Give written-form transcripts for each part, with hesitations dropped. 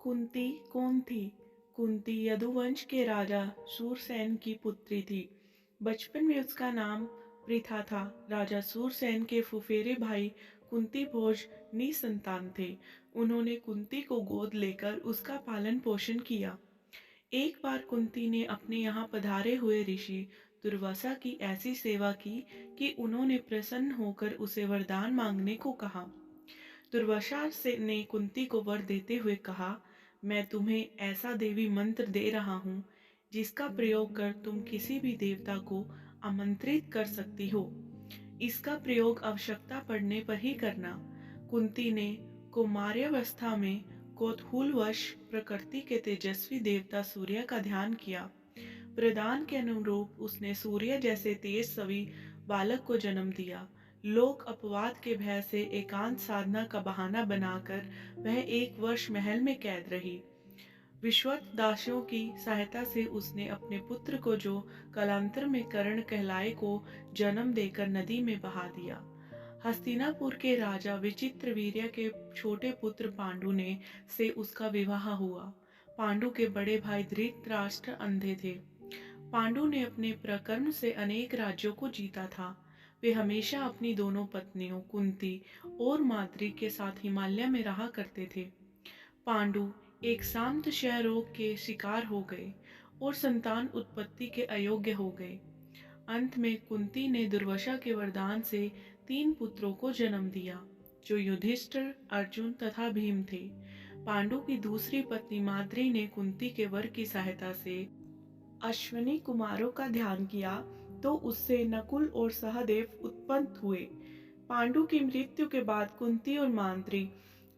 कुंती कौन थी? कुंती यदुवंश के राजा सूरसेन की पुत्री थी। बचपन में उसका नाम पृथा था। राजा सूरसेन के फुफेरे भाई कुंती भोज निसंतान थे। उन्होंने कुंती को गोद लेकर उसका पालन पोषण किया। एक बार कुंती ने अपने यहाँ पधारे हुए ऋषि दुर्वासा की ऐसी सेवा की कि उन्होंने प्रसन्न होकर उसे वरदान मांगने को कहा। दुर्वासा से ने कुंती को वर देते हुए कहा, मैं तुम्हें ऐसा देवी मंत्र दे रहा हूँ जिसका प्रयोग कर तुम किसी भी देवता को आमंत्रित कर सकती हो। इसका प्रयोग आवश्यकता पड़ने पर ही करना। कुंती ने कौमार्यावस्था में कौतूहलवश प्रकृति के तेजस्वी देवता सूर्य का ध्यान किया। वरदान के अनुरूप उसने सूर्य जैसे तेजस्वी बालक को जन्म दिया। लोक अपवाद के भय से एकांत साधना का बहाना बनाकर वह 1 वर्ष महल में कैद रही। विश्वत दासियों की सहायता से उसने अपने पुत्र को, जो कालांतर में कर्ण कहलाए, को जन्म देकर नदी में बहा दिया। हस्तिनापुर के राजा विचित्रवीर्य के छोटे पुत्र पांडु ने से उसका विवाह हुआ। पांडु के बड़े भाई धृतराष्ट्र अंधे थे। पांडु ने अपने पराक्रम से अनेक राज्यों को जीता था। वे हमेशा अपनी दोनों पत्नियों कुंती और माद्री के साथ हिमालय में रहा करते थे। पांडु एक शांत क्षय रोग के शिकार हो गए और संतान उत्पत्ति के अयोग्य हो गए। अंत में कुंती ने दुर्वासा के वरदान से 3 पुत्रों को जन्म दिया, जो युधिष्ठिर, अर्जुन तथा भीम थे। पांडु की दूसरी पत्नी माद्री ने कुंती के वर की सहायता से अश्विनी कुमारों का ध्यान किया, तो उससे नकुल और सहदेव उत्पन्न हुए। पांडु की मृत्यु के बाद कुंती और माद्री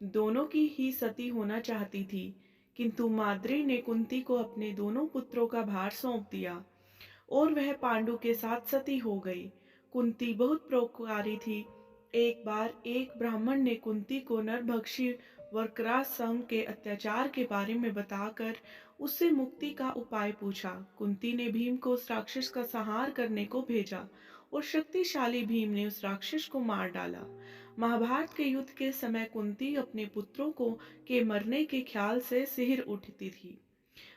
दोनों की ही सती होना चाहती थी, किंतु माद्री ने कुंती को अपने दोनों पुत्रों का भार सौंप दिया और वह पांडु के साथ सती हो गई। कुंती बहुत परोपकारी थी। एक बार एक ब्राह्मण ने कुंती को नरभक्षी वक्रासंग के अत्याचार के बारे में बताकर उससे मुक्ति का उपाय पूछा। कुंती ने भीम को उस राक्षस का संहार करने को भेजा और शक्तिशाली भीम ने उस राक्षस को मार डाला। महाभारत के युद्ध के समय कुंती अपने पुत्रों को के मरने के ख्याल से सिहर उठती थी।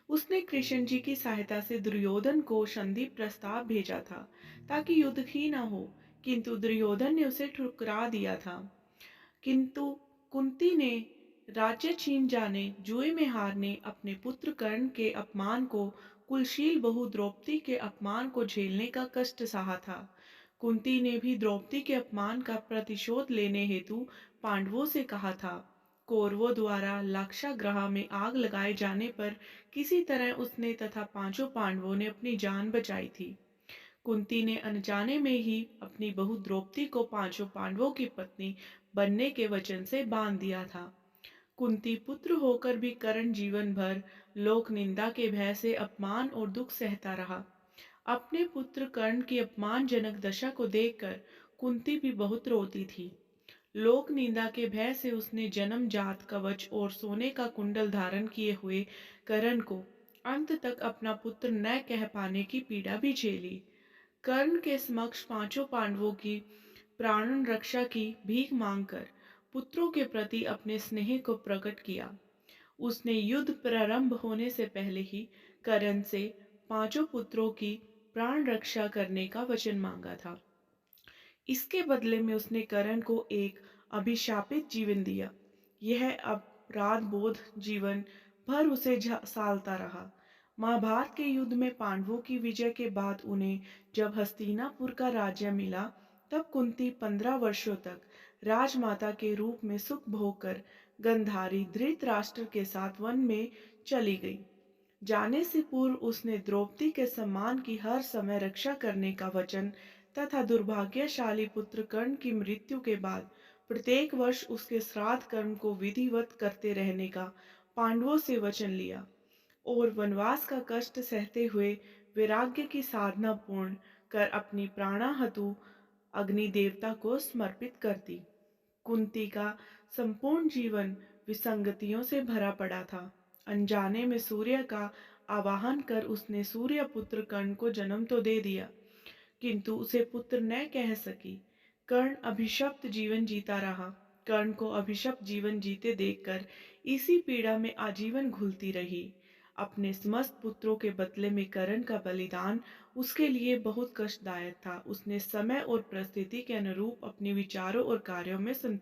उसने कृष्ण जी की सहायता से दुर्योधन को संधि प्रस्ताव भेजा था ताकि युद्ध ही न हो, किंतु दुर्योधन ने उसे ठुकरा दिया था। किंतु कुंती ने राज्य छीन जाने, जुए में हारने, अपने पुत्र कर्ण के अपमान को, कुलशील बहू द्रौपदी के अपमान को झेलने का कष्ट सहा था। कुंती ने भी द्रौपदी के अपमान का प्रतिशोध लेने हेतु पांडवों से कहा था। कौरवों द्वारा लाक्षागृह में आग लगाए जाने पर किसी तरह उसने तथा 5 पांडवों ने अपनी जान बचाई थी। कुंती ने अनजाने में ही अपनी बहू द्रौपदी को 5 पांडवों की पत्नी बनने के वचन से बांध दिया था। कुंती पुत्र होकर भी कर्ण जीवन भर लोक निंदा के भय से अपमान और दुख सहता रहा। अपने पुत्र कर्ण की अपमानजनक दशा को देखकर कुंती भी बहुत रोती थी। लोक निंदा के भय से उसने जन्मजात कवच और सोने का कुंडल धारण किए हुए कर्ण को अंत तक अपना पुत्र न कह पाने की पीड़ा भी झेली। कर्ण के समक्ष 5 पांडवों की प्राण रक्षा की भीख मांगकर पुत्रों के प्रति अपने स्नेह को प्रकट किया। उसने युद्ध प्रारंभ होने से पहले ही कर्ण से 5 पुत्रों की प्राण रक्षा करने का वचन मांगा था। इसके बदले में उसने कर्ण को एक अभिशापित जीवन दिया। यह अपराध बोध जीवन भर उसे सालता रहा। महाभारत के युद्ध में पांडवों की विजय के बाद उन्हें जब हस्तिनापुर का राज्य मिला, तब कुंती 15 वर्षों तक राजमाता के रूप में सुख भोग कर गंधारी धृतराष्ट्र के साथ वन में चली गई। जाने से पूर्व उसने द्रौपदी के सम्मान की हर समय रक्षा करने का वचन तथा दुर्भाग्यशाली पुत्र कर्ण की मृत्यु के बाद प्रत्येक वर्ष उसके श्राद्ध कर्म को विधिवत करते रहने का पांडवों से वचन लिया और वनवास का कष्ट सहते हुए वैराग्य की साधना पूर्ण कर अपनी प्राणाहतु अग्नि देवता को समर्पित कर दी। कुंती का संपूर्ण जीवन विसंगतियों से भरा पड़ा था। अनजाने में सूर्य का आवाहन कर उसने सूर्य पुत्र कर्ण को जन्म तो दे दिया, किंतु उसे पुत्र न कह सकी। कर्ण अभिशप्त जीवन जीता रहा। कर्ण को अभिशप्त जीवन जीते देखकर इसी पीड़ा में आजीवन घुलती रही। अपने समस्त पुत्रों के बदले में कर्ण का बलिदान उसके लिए बहुत कष्टदायक था। उसने समय और परिस्थिति के अनुरूप अपने विचारों और कार्यों में